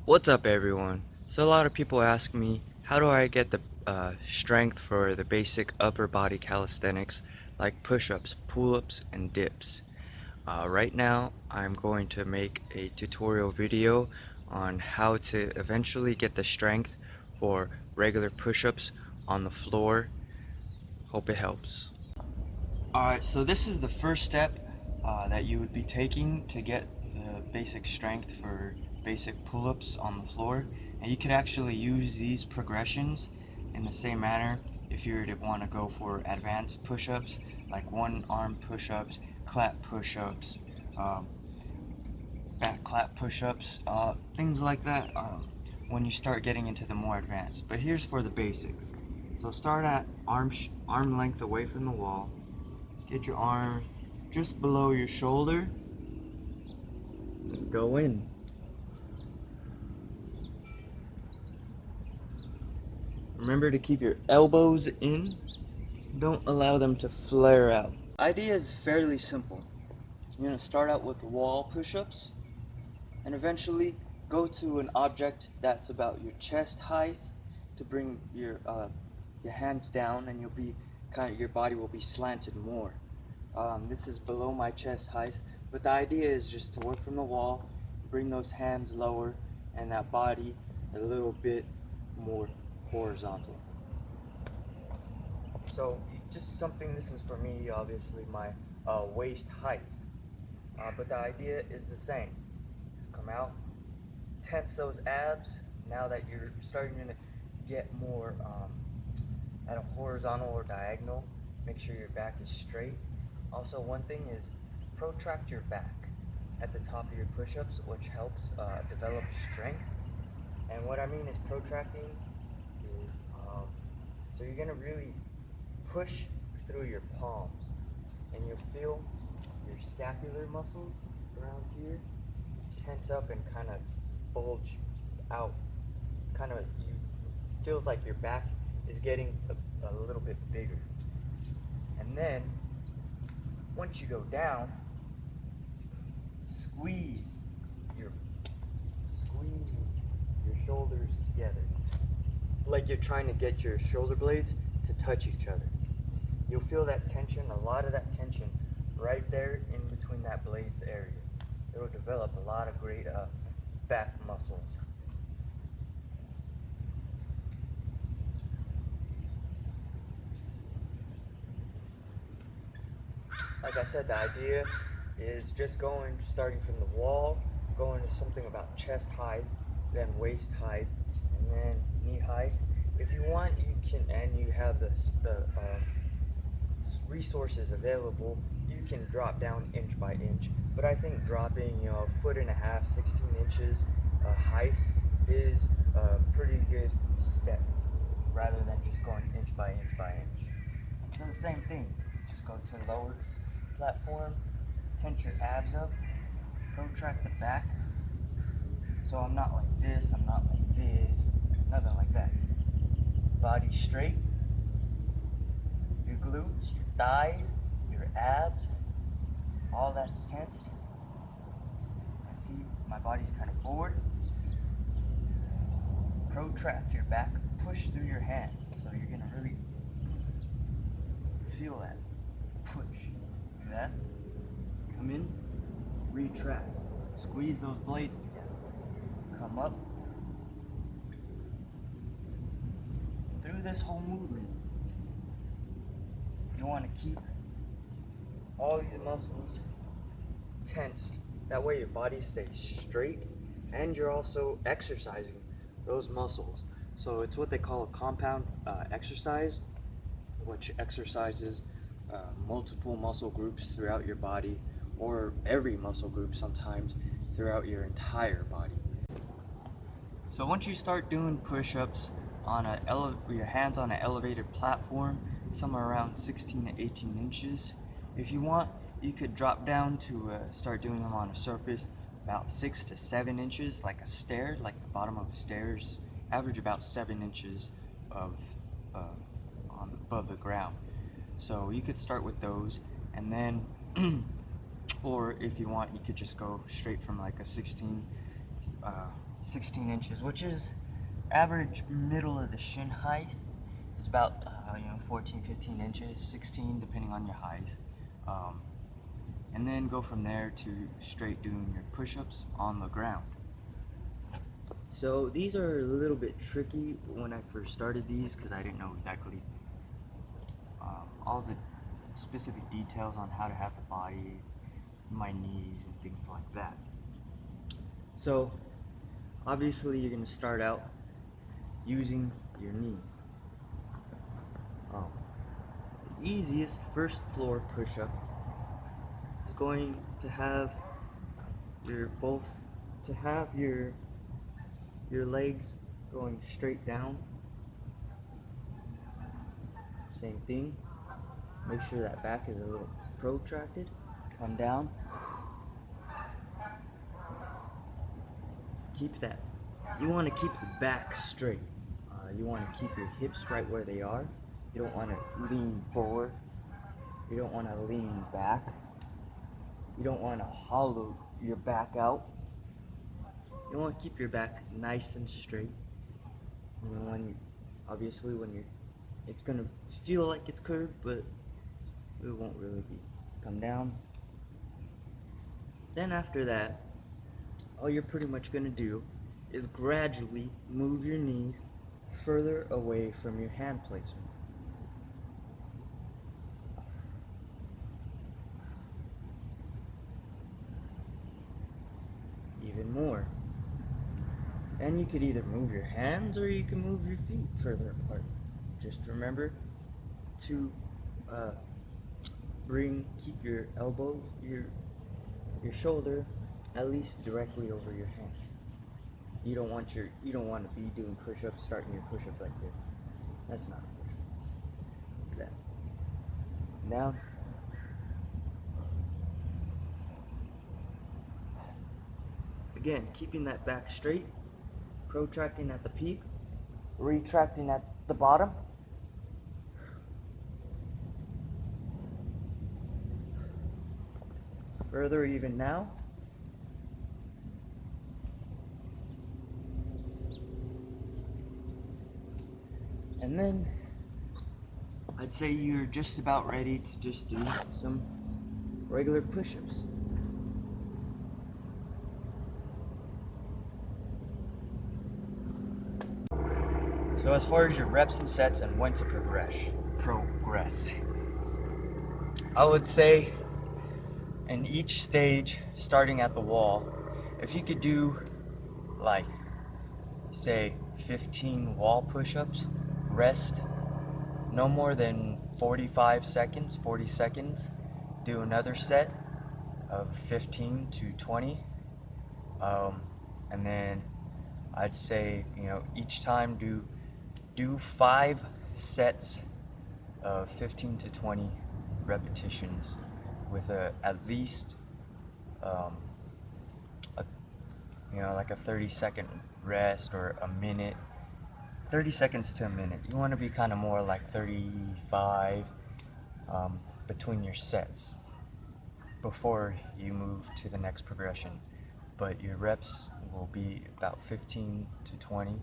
What's up, everyone? So a lot of people ask me, how do I get the strength for the basic upper body calisthenics like push-ups, pull-ups, and dips? Right now, I'm going to make a tutorial video on how to eventually get the strength for regular push-ups on the floor. Hope it helps. Alright, so this is the first step that you would be taking to get the basic strength for basic pull-ups on the floor. And you could actually use these progressions in the same manner if you were to want to go for advanced push-ups, like one arm push-ups, clap push-ups, back clap push-ups, things like that when you start getting into the more advanced. But here's for the basics. So start at arm length away from the wall. Get your arms just below your shoulder. Go in. Remember to keep your elbows in. Don't allow them to flare out. Idea is fairly simple. You're going to start out with wall push-ups and eventually go to an object that's about your chest height to bring your hands down, and you'll be your body will be slanted more. This is below my chest height, but the idea is just to work from the wall, bring those hands lower, and that body a little bit more horizontal. So just something, this is for me, obviously my waist height, but the idea is the same. Just come out, tense those abs. Now that you're starting to get more at a horizontal or diagonal, make sure your back is straight. Also, one thing is protract your back at the top of your push-ups, which helps develop strength. And what I mean is protracting is, so you're gonna really push through your palms, and you'll feel your scapular muscles around here tense up and kind of bulge out. You feels like your back is getting a little bit bigger. And then once you go down, squeeze your shoulders together, like you're trying to get your shoulder blades to touch each other. You'll feel that tension, a lot of that tension right there in between that blades area. It'll develop a lot of great back muscles. Like I said, the idea is just starting from the wall, going to something about chest height, then waist height, and then knee height. If you want, you can, and you have the resources available, you can drop down inch by inch. But I think dropping, a foot and a half, 16 inches height is a pretty good step, rather than just going inch by inch by inch. So the same thing, just go to the lower platform, tense your abs up, protract the back. So I'm not like this, I'm not like this, nothing like that. Body straight, your glutes, your thighs, your abs, all that's tensed. And see, my body's kind of forward. Protract your back, push through your hands. So you're gonna really feel that push. Do that. Come in, retract. Squeeze those blades together. Come up. Through this whole movement, you want to keep all these muscles tensed. That way your body stays straight, and you're also exercising those muscles. So it's what they call a compound exercise, which exercises multiple muscle groups throughout your body, or every muscle group sometimes throughout your entire body. So once you start doing push-ups on your hands on an elevated platform, somewhere around 16 to 18 inches, if you want, you could drop down to start doing them on a surface about 6 to 7 inches, like a stair, like the bottom of a stairs, average about 7 inches of above the ground. So you could start with those, and then or if you want, you could just go straight from like a 16 16 inches, which is average middle of the shin height. Is about 14, 15 inches, 16 depending on your height. And then go from there to straight doing your push-ups on the ground. So these are a little bit tricky when I first started these because I didn't know exactly all the specific details on how to have the body, my knees, and things like that. So obviously you're going to start out using your knees. The easiest first floor push-up is going to have your legs going straight down. Same thing. Make sure that back is a little protracted. Come down. Keep that. You want to keep the back straight. You want to keep your hips right where they are. You don't want to lean forward. You don't want to lean back. You don't want to hollow your back out. You want to keep your back nice and straight. And it's gonna feel like it's curved, but it won't really be. Come down. Then after that, all you're pretty much gonna do is gradually move your knees further away from your hand placement. Even more. And you could either move your hands or you can move your feet further apart. Just remember to keep your elbow, your shoulder at least directly over your hands. You don't want to be doing push-ups, starting your push-ups like this. That's not a push-up. That. Now, again, keeping that back straight, protracting at the peak, retracting at the bottom. Further even now. And then I'd say you're just about ready to just do some regular push-ups. So as far as your reps and sets and when to progress, I would say in each stage, starting at the wall, if you could do like, say, 15 wall push-ups, rest no more than 40 seconds, do another set of 15 to 20, and then I'd say, each time do 5 sets of 15 to 20 repetitions with at least like a 30-second rest or a minute, 30 seconds to a minute. You want to be kind of more like 35 between your sets before you move to the next progression. But your reps will be about 15 to 20.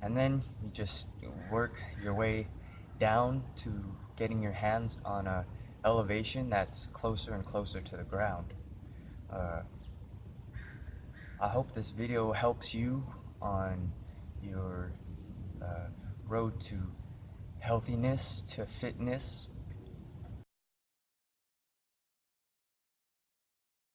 And then you just work your way down to getting your hands on a elevation that's closer and closer to the ground. I hope this video helps you on your road to healthiness, to fitness,